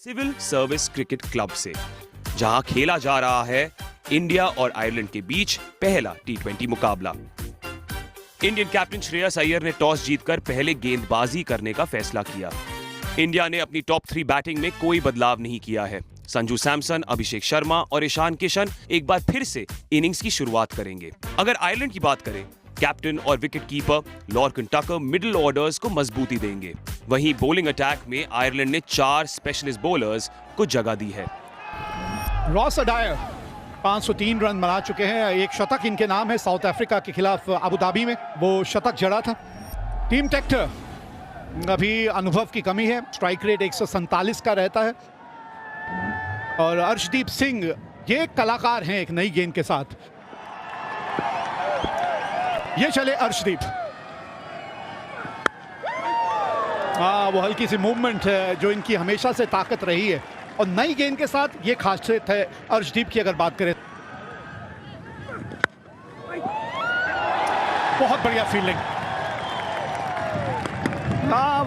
Civil service cricket club से, जहां खेला जा रहा है इंडिया और आयरलैंड के बीच पहला टी20 मुकाबला। इंडियन कैप्टन श्रेयस अय्यर ने टॉस जीतकर पहले गेंदबाजी करने का फैसला किया। इंडिया ने अपनी टॉप 3 बैटिंग में कोई बदलाव नहीं किया है। संजू सैमसन, अभिषेक शर्मा और ईशान किशन एक बार फिर से इनिंग्स की शुरुआत करेंगे। अगर आयरलैंड की बात करें, कैप्टन और विकेट कीपर लॉर्कन टकर मिडिल ऑर्डर्स को मजबूती देंगे। वहीं बॉलिंग अटैक में आयरलैंड ने 4 स्पेशलिस्ट बॉलर्स को जगह दी है। रॉस अडायर 503 रन बना चुके हैं। एक शतक इनके नाम है साउथ अफ्रीका के खिलाफ अबू धाबी में, वो शतक जड़ा था। टीम टेक्टर अभी अनुभव की कमी है, स्ट्राइक रेट 147 का रहता है। और अर्शदीप सिंह ये कलाकार हैं एक नई गेंद के साथ। ये चले अर्शदीप, वो हल्की सी मूवमेंट है जो इनकी हमेशा से ताकत रही है, और नई गेंद के साथ ये खासियत है अर्शदीप की। अगर बात करें, बहुत बढ़िया फील्डिंग।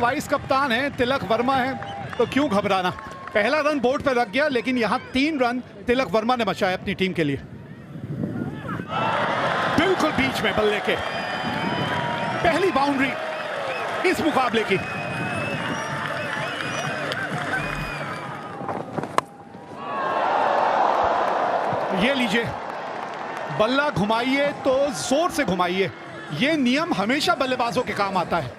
वाइस कप्तान है तिलक वर्मा है, तो क्यों घबराना। पहला रन बोर्ड पर रख गया, लेकिन यहां 3 रन तिलक वर्मा ने बचाए अपनी टीम के लिए। बिल्कुल बीच में बल्ले के पहली बाउंड्री इस मुकाबले की। ये लीजिए, बल्ला घुमाइए तो जोर से घुमाइए, ये नियम हमेशा बल्लेबाजों के काम आता है।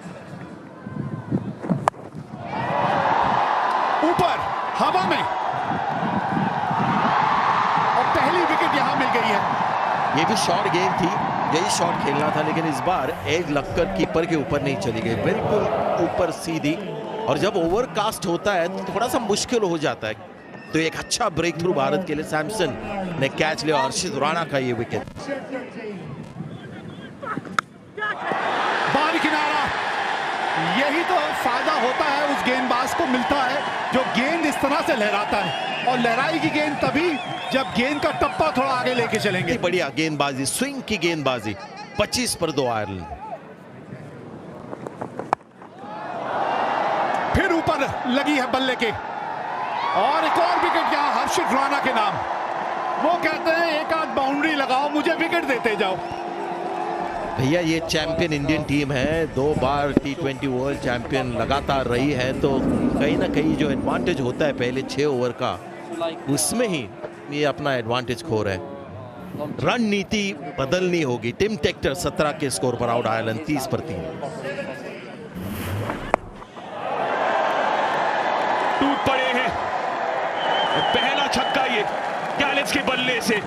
ऊपर हवा में, और पहली विकेट यहां मिल गई है। ये भी शॉर्ट गेंद थी, यही शॉट खेलना था, लेकिन इस बार एज लगकर कीपर के ऊपर नहीं चली गई, बिल्कुल ऊपर सीधी। और जब ओवरकास्ट होता है तो थोड़ा सा मुश्किल हो जाता है। तो एक अच्छा ब्रेक थ्रू भारत के लिए, सैमसन ने कैच लिया। अर्शित राणा का ये विकेट। बाहरी किनारा, यही तो फायदा होता है उस गेंदबाज को मिलता है जो गेंद इस तरह से लहराता है। और लहराएगी गेंद तभी जब गेंद का टप्पा थोड़ा आगे लेके चलेंगे। बढ़िया गेंदबाजी, स्विंग की गेंदबाजी। 25 पर 2 आयरलैंड। फिर ऊपर लगी है बल्ले के, और एक और विकेट यहां हर्षित राणा के नाम। वो कहते हैं एक आध बाउंड्री लगाओ, मुझे विकेट देते जाओ। भैया ये चैंपियन इंडियन टीम है, 2 बार टी20 वर्ल्ड चैंपियन लगातार रही है, तो कहीं ना कहीं जो एडवांटेज होता है पहले 6 ओवर का, उसमें ही ये अपना एडवांटेज खो रहे हैं। रणनीति बदलनी होगी। टीम टेक्टर 17 के स्कोर पर आउट, आयरलैंड 30 पर 3। टूट पड़े हैं, पहला छक्का ये गैलेट्स के बल्ले से,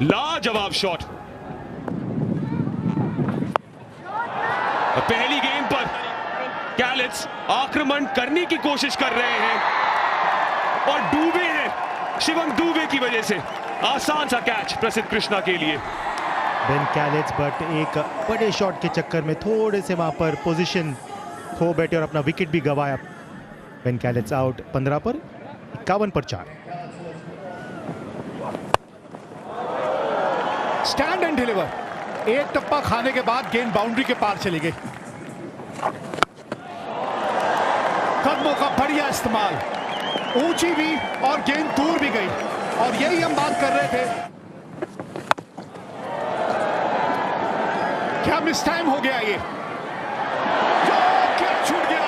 लाजवाब शॉट। पहली गेंद पर गैलेट्स आक्रमण करने की कोशिश कर रहे हैं और डूबे हैं शिवम दुबे की वजह से। आसान सा कैच प्रसिद्ध कृष्णा के लिए। बेन कैलेट्स बट एक बड़े शॉट के चक्कर में थोड़े से वहां पर पोजीशन खो बैठे और अपना विकेट भी गवाया। बेन कैलेट्स आउट 15 पर 51 पर 4। स्टैंड एंड डिलीवर, एक टप्पा खाने के बाद गेंद बाउंड्री के पार चली गई। कदमों का बढ़िया इस्तेमाल, ऊंची भी और गेंद दूर भी गई, और यही हम बात कर रहे थे। क्या मिस टाइम हो गया ये, क्या छूट गया।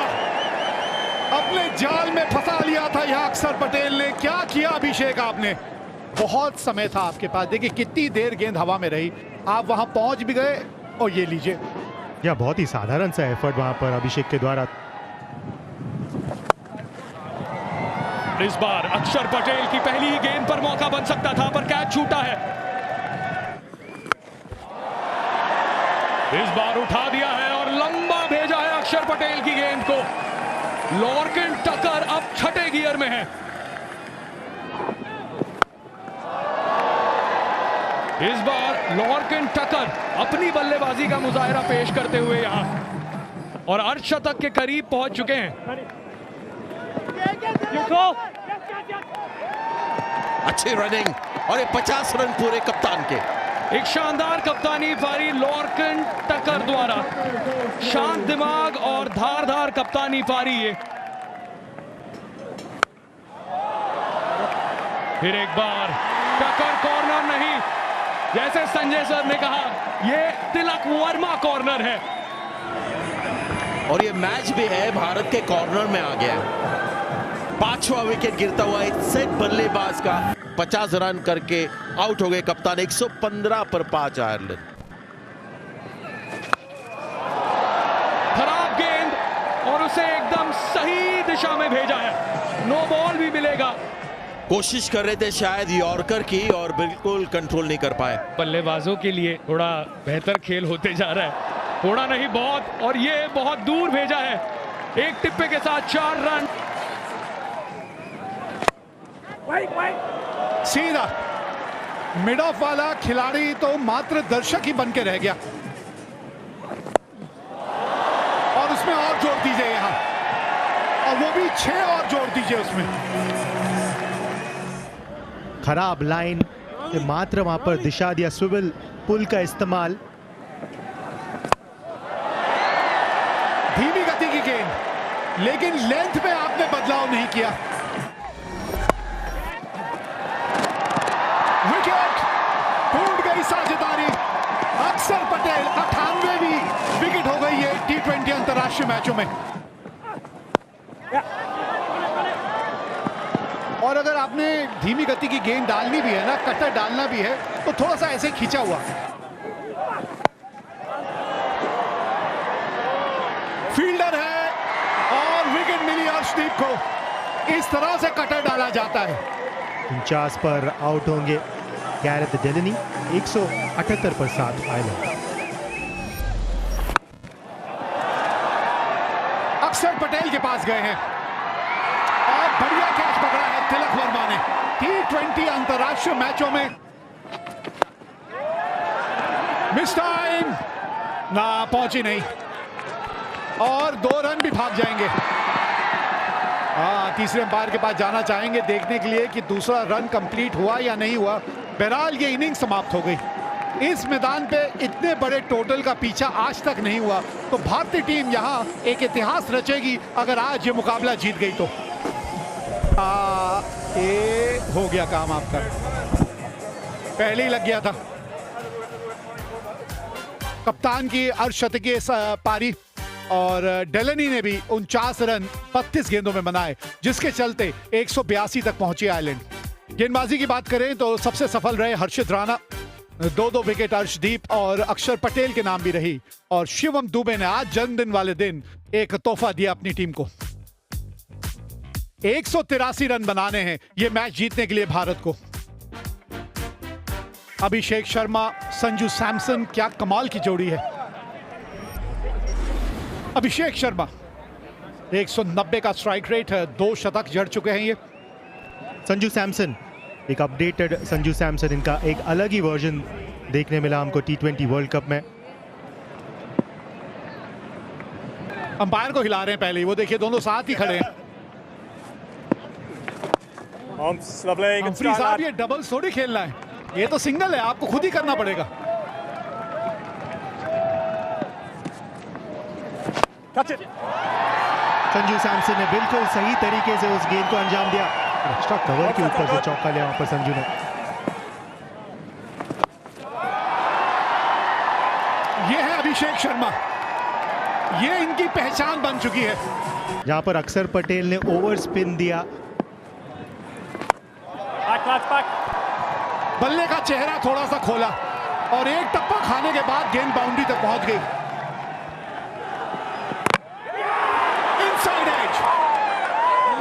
अपने जाल में फंसा लिया था यहां अक्षर पटेल ने। क्या किया अभिषेक आपने, बहुत समय था आपके पास। देखिए कितनी देर गेंद हवा में रही, आप वहां पहुंच भी गए, और ये लीजिए। या बहुत ही साधारण सा एफर्ट वहां पर अभिषेक के द्वारा। इस बार अक्षर पटेल की पहली ही गेंद पर मौका बन सकता था, पर कैच छूटा है। इस बार उठा दिया है और लंबा भेजा है अक्षर पटेल की गेंद को। लॉर्कन टकर अब 6ठे गियर में है। इस बार लॉर्कन टकर अपनी बल्लेबाजी का मुजाहरा पेश करते हुए यहां, और अर्धशतक के करीब पहुंच चुके हैं। अच्छी रनिंग, और ये 50 रन पूरे कप्तान के। एक शानदार कप्तानी पारी लॉर्कन टकर द्वारा, शांत दिमाग और धारदार कप्तानी पारी ये। फिर एक बार टक्कर, कॉर्नर नहीं, जैसे संजय सर ने कहा, ये तिलक वर्मा कॉर्नर है। और ये मैच भी है भारत के कॉर्नर में आ गया है। 5वां विकेट गिरता हुआ एक सेट बल्लेबाज का 50 रन करके आउट हो गए कप्तान। 115 पर 5 आयरलैंड। खराब गेंद और उसे एकदम सही दिशा में भेजा है, नो बॉल भी मिलेगा। कोशिश कर रहे थे शायद यॉर्कर की और बिल्कुल कंट्रोल नहीं कर पाए। बल्लेबाजों के लिए थोड़ा बेहतर खेल होते जा रहा है, थोड़ा नहीं बहुत, और ये बहुत दूर भेजा है। एक टिप्पे के साथ 4 रन। सीधा मिड ऑफ वाला खिलाड़ी तो मात्र दर्शक ही बन के रह गया। और उसमें और जोड़ दीजिए यहां, और वो भी 6 और जोड़ दीजिए उसमें। खराब लाइन से मात्र वहां पर दिशा दिया, स्विवल पुल का इस्तेमाल। धीमी गति की गेंद, लेकिन लेंथ में आपने बदलाव नहीं किया। विकेट, टूट गई साझेदारी। अक्षर पटेल 98वीं विकेट हो गई है T20 अंतरराष्ट्रीय मैचों में। और अगर आपने धीमी गति की गेंद डालनी भी है ना, कटर डालना भी है, तो थोड़ा सा ऐसे खींचा हुआ। फील्डर है और विकेट मिली अर्शदीप को। इस तरह से कटर डाला जाता है। 49 पर आउट होंगे गैरेथ डेलनी। 178 पर 7 आयरलैंड। अक्षर पटेल के पास गए हैं और बढ़िया कैच पकड़ा है तिलक वर्मा ने। T20 अंतरराष्ट्रीय मैचों में मिस टाइम ना, पहुंची नहीं, और 2 रन भी भाग जाएंगे। तीसरे अंपायर के पास जाना चाहेंगे देखने के लिए कि दूसरा रन कंप्लीट हुआ या नहीं हुआ। बहरहाल ये इनिंग समाप्त हो गई। इस मैदान पे इतने बड़े टोटल का पीछा आज तक नहीं हुआ, तो भारतीय टीम यहां एक इतिहास रचेगी अगर आज ये मुकाबला जीत गई तो। ये हो गया काम आपका, पहले ही लग गया था। कप्तान की अर्धशतकीय पारी, और डेलनी ने भी 49 रन 35 गेंदों में बनाए, जिसके चलते 182 तक पहुंची आयरलैंड। गेंदबाजी की बात करें तो सबसे सफल रहे हर्षित राणा, 2-2 विकेट अर्शदीप और अक्षर पटेल के नाम भी रही। और शिवम दुबे ने आज जन्मदिन वाले दिन एक तोहफा दिया अपनी टीम को। 183 रन बनाने हैं ये मैच जीतने के लिए भारत को। अभिषेक शर्मा, संजू सैमसन, क्या कमाल की जोड़ी है। अभिषेक शर्मा 190 का स्ट्राइक रेट है, 2 शतक जड़ चुके हैं ये। संजू सैमसन, एक अपडेटेड संजू सैमसन, इनका एक अलग ही वर्जन देखने मिला हमको T20 वर्ल्ड कप में। अंपायर को हिला रहे हैं पहले ही, वो देखिए दोनों साथ ही खड़े हैं। हम्फ्री साहब, ये डबल थोड़ी खेलना है, ये तो सिंगल है, आपको खुद ही करना पड़ेगा। संजू सैमसन ने बिल्कुल सही तरीके से उस गेंद को अंजाम दिया। एक्स्ट्रा कवर के ऊपर से चौका लिया वहां पर संजू ने। ये है अभिषेक शर्मा, ये इनकी पहचान बन चुकी है। जहां पर अक्षर पटेल ने ओवर स्पिन दिया। बल्ले का चेहरा थोड़ा सा खोला और एक टप्पा खाने के बाद गेंद बाउंड्री तक पहुंच गई। इनसाइड एज,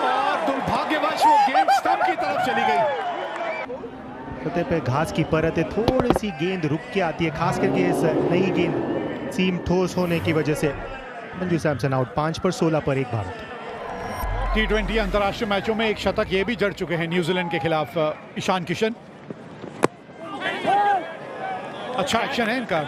और दुर्भाग्यवश वो गेंद स्टंप की तरफ चली गई। सतह पे घास की परत है, थोड़ी सी गेंद रुक के आती है, खास करके इस नई गेंद सीम ठोस होने की वजह से। संजू सैमसन आउट। 5 पर 16 पर 1 भारत। T20 अंतरराष्ट्रीय मैचों में एक शतक ये भी जड़ चुके हैं न्यूजीलैंड के खिलाफ ईशान किशन। अच्छा एक्शन है इनका।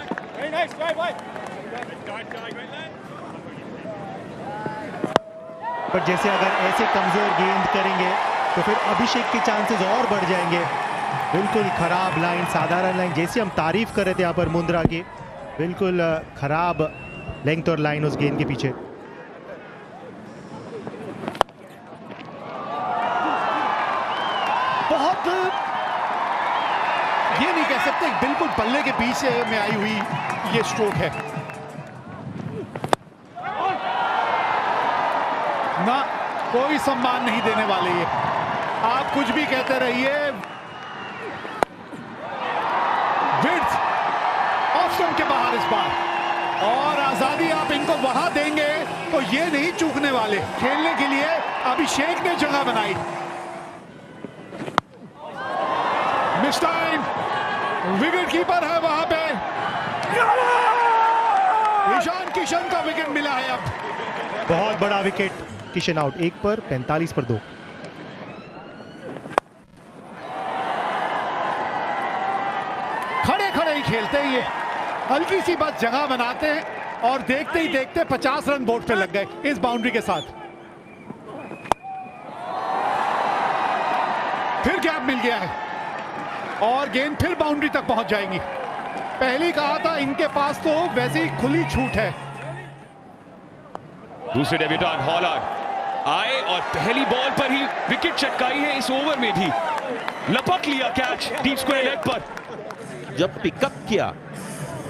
पर जैसे अगर ऐसे कमजोर गेंद करेंगे तो फिर अभिषेक के चांसेस और बढ़ जाएंगे। बिल्कुल खराब लाइन, साधारण लाइन, जैसे हम तारीफ कर रहे थे यहाँ पर मुंद्रा की, बिल्कुल खराब लेंथ और लाइन उस गेंद के पीछे। बहुत, ये नहीं कह सकते, बिल्कुल बल्ले के बीच में आई हुई ये स्ट्रोक है ना, कोई सम्मान नहीं देने वाले ये। आप कुछ भी कहते रहिए, विड्थ ऑफ स्टंप के बाहर इस बार, और आजादी आप इनको वहां देंगे तो ये नहीं चूकने वाले। खेलने के लिए अभिषेक ने जगह बनाई। मिस्टाइन विकेट कीपर है वहां पे, ईशान किशन का विकेट मिला है अब। बहुत बड़ा विकेट, किशन आउट 1 पर 45 पर 2। खड़े खड़े ही खेलते हैं ये, हल्की सी बस जगह बनाते हैं और देखते ही देखते 50 रन बोर्ड पे लग गए इस बाउंड्री के साथ। फिर गैप मिल गया है और गेंद फिर बाउंड्री तक पहुंच जाएंगी। पहले कहा था इनके पास तो वैसे ही खुली छूट है। दूसरे डेब्यूटेंट हॉलैंड आए और पहली बॉल पर ही विकेट चटकाई है। इस ओवर में भी लपक लिया कैच डीप स्क्वायर लेग पर। जब पिकअप किया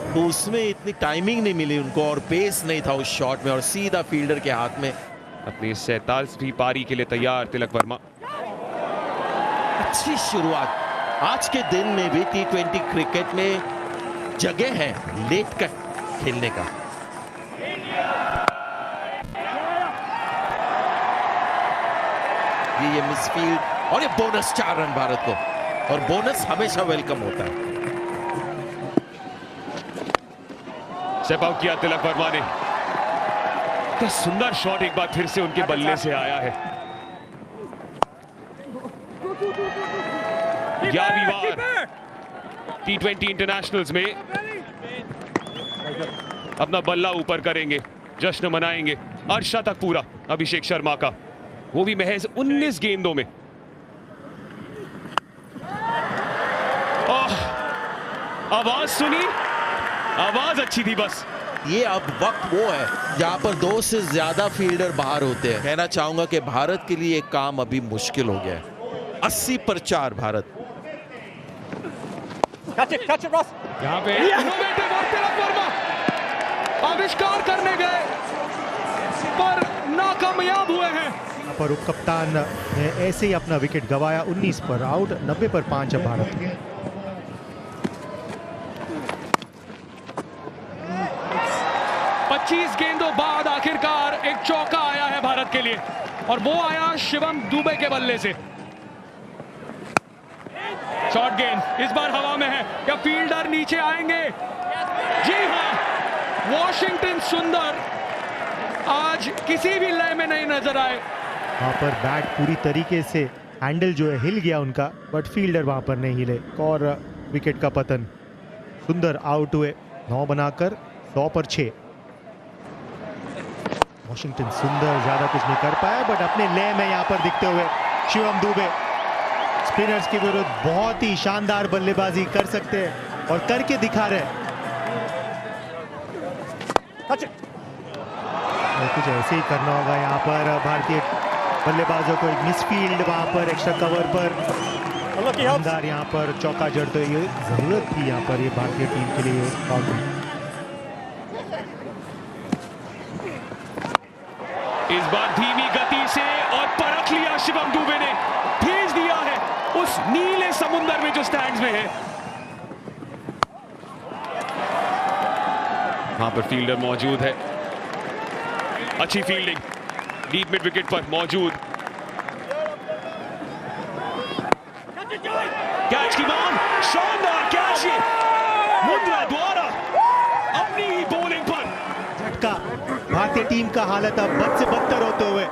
तो उसमें इतनी टाइमिंग नहीं मिली उनको और पेस नहीं था उस शॉट में, और सीधा फील्डर के हाथ में। अपनी 47वीं पारी के लिए तैयार तिलक वर्मा। अच्छी शुरुआत। आज के दिन में भी T20 क्रिकेट में जगह है लेट कर खेलने का। ये मिसफील्ड और ये बोनस 4 रन भारत को, और बोनस हमेशा वेलकम होता है। स्टेप आउट किया तिलक वर्मा ने। क्या सुंदर शॉट एक बार फिर से उनके बल्ले से आया है। ग्यारहवीं बार T20 इंटरनेशनल्स में अपना बल्ला ऊपर करेंगे, जश्न मनाएंगे। अर्धशतक पूरा अभिषेक शर्मा का, वो भी महज 19 गेंदों में। आवाज सुनी, आवाज अच्छी थी बस। ये अब वक्त वो है जहां पर 2 से ज्यादा फील्डर बाहर होते हैं। कहना चाहूंगा कि भारत के लिए काम अभी मुश्किल हो गया है। 80 पर 4 भारत। यहाँ पे इनोवेटिव और तिलक वर्मा आविष्कार करने गए पर नाकामयाब हुए हैं। पर उप कप्तान ने ऐसे ही अपना विकेट गंवाया। 19 पर आउट, 90 पर 5 है भारत। 25 गेंदों बाद आखिरकार एक चौका आया है भारत के लिए, और वो आया शिवम दुबे के बल्ले से। शॉर्ट गेंद इस बार हवा में है, क्या फील्डर नीचे आएंगे? जी हां, वॉशिंगटन सुंदर आज किसी भी लय में नहीं नजर आए। वहां पर बैट पूरी तरीके से हैंडल जो है हिल गया उनका, बट फील्डर वहां पर नहीं हिले और विकेट का पतन। सुंदर आउट हुए 9 बनाकर 100 पर 6। वॉशिंगटन सुंदर ज्यादा कुछ नहीं कर पाया, बट अपने लय में यहां पर दिखते हुए शिवम दुबे स्पिनर्स के विरुद्ध बहुत ही शानदार बल्लेबाजी कर सकते हैं और करके दिखा रहे हैं। और कुछ ऐसे ही करना होगा यहाँ पर भारतीय बल्लेबाजों को। एक मिसफील्ड वहां पर एक्स्ट्रा कवर पर शानदार यहाँ पर चौका जड़ते हुए जरूरत थी यहाँ पर ये भारतीय टीम के लिए बाउंड्री। इस बार धीमी गति से और परख लिया शिवम दुबे ने, भेज दिया है उस नीले समुंदर में जो स्टैंड्स में है। वहां पर फील्डर मौजूद है, अच्छी फील्डिंग डीप मिड विकेट पर मौजूद। कैच की मांग, शानदार कैच ये मुंद्रा द्वारा अपनी ही बॉलिंग पर। झटका, भारतीय टीम का हालत अब बद से बदतर होते हुए।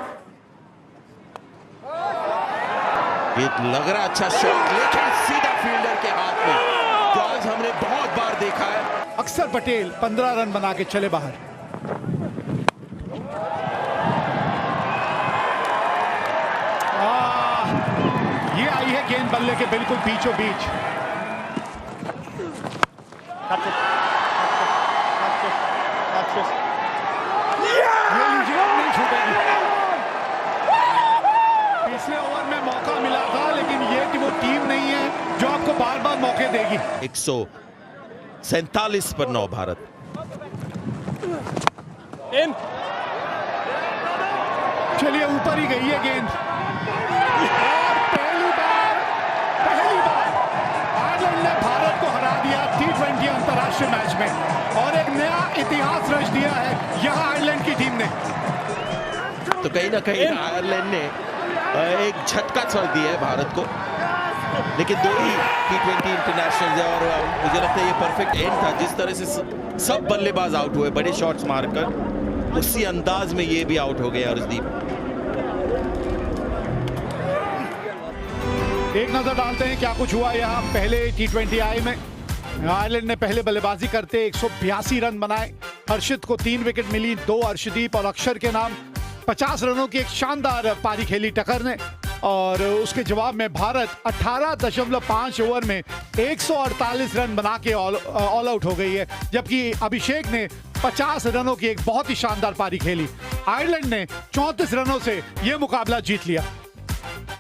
ये लग रहा अच्छा शॉट, लेकिन सीधा फील्डर के हाथ में, जो आज हमने बहुत बार देखा है। अक्षर पटेल 15 रन बना के चले बाहर। ये आई है गेंद बल्ले के बिल्कुल बीचों बीच। ये लीजिए, नहीं छूटेगी। पिछले ओवर में मौका मिला था लेकिन ये कि वो टीम नहीं है जो आपको बार बार मौके देगी। 147 पर 9 भारत। चलिए ऊपर ही गई है गेंद और पहली बार आयरलैंड ने भारत को हरा दिया T20 अंतरराष्ट्रीय मैच में और एक नया इतिहास रच दिया है यहाँ आयरलैंड की टीम ने। तो कहीं ना कहीं आयरलैंड ने एक झटका छोड़ दिया है भारत को, लेकिन 2 ही T20 इंटरनेशनल है और मुझे लगता है ये परफेक्ट एंड था। जिस तरह से सब बल्लेबाज आउट हुए बड़े शॉट्स मारकर, उसी अंदाज में ये भी आउट हो गया अर्शदीप। एक नजर डालते हैं क्या कुछ हुआ यहाँ पहले T20 आई में। आयरलैंड ने पहले बल्लेबाजी करते 182 रन बनाए। हर्षित को 3 विकेट मिली, 2 अर्शदीप और अक्षर के नाम। 50 रनों की एक शानदार पारी खेली टकर ने और उसके जवाब में भारत 18.5 ओवर में 148 रन बना के ऑल आउट हो गई है, जबकि अभिषेक ने 50 रनों की एक बहुत ही शानदार पारी खेली। आयरलैंड ने 34 रनों से यह मुकाबला जीत लिया।